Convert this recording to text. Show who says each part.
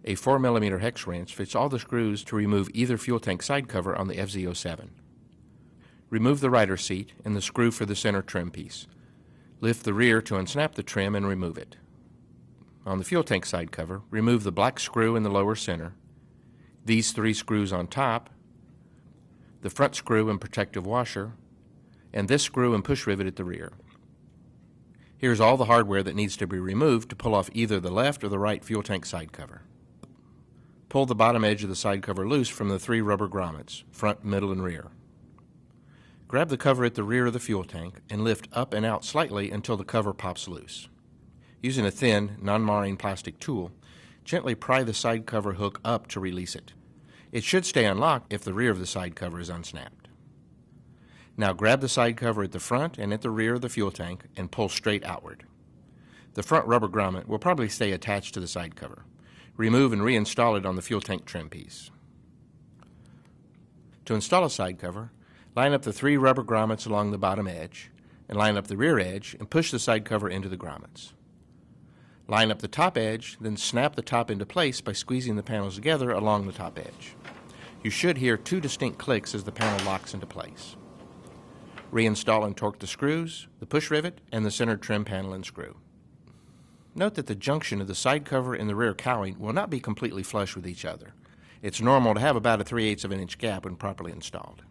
Speaker 1: A 4mm hex wrench fits all the screws to remove either fuel tank side cover on the FZ-07. Remove the rider seat and the screw for the center trim piece. Lift the rear to unsnap the trim and remove it. On the fuel tank side cover, remove the black screw in the lower center, these 3 screws on top, the front screw and protective washer, and this screw and push rivet at the rear. Here's all the hardware that needs to be removed to pull off either the left or the right fuel tank side cover. Pull the bottom edge of the side cover loose from the 3 rubber grommets, front, middle, and rear. Grab the cover at the rear of the fuel tank and lift up and out slightly until the cover pops loose. Using a thin, non-marring plastic tool, gently pry the side cover hook up to release it. It should stay unlocked if the rear of the side cover is unsnapped. Now grab the side cover at the front and at the rear of the fuel tank and pull straight outward. The front rubber grommet will probably stay attached to the side cover. Remove and reinstall it on the fuel tank trim piece. To install a side cover, line up the 3 rubber grommets along the bottom edge and line up the rear edge and push the side cover into the grommets. Line up the top edge, then snap the top into place by squeezing the panels together along the top edge. You should hear 2 distinct clicks as the panel locks into place. Reinstall and torque the screws, the push rivet, and the center trim panel and screw. Note that the junction of the side cover and the rear cowling will not be completely flush with each other. It's normal to have about a 3/8 of an inch gap when properly installed.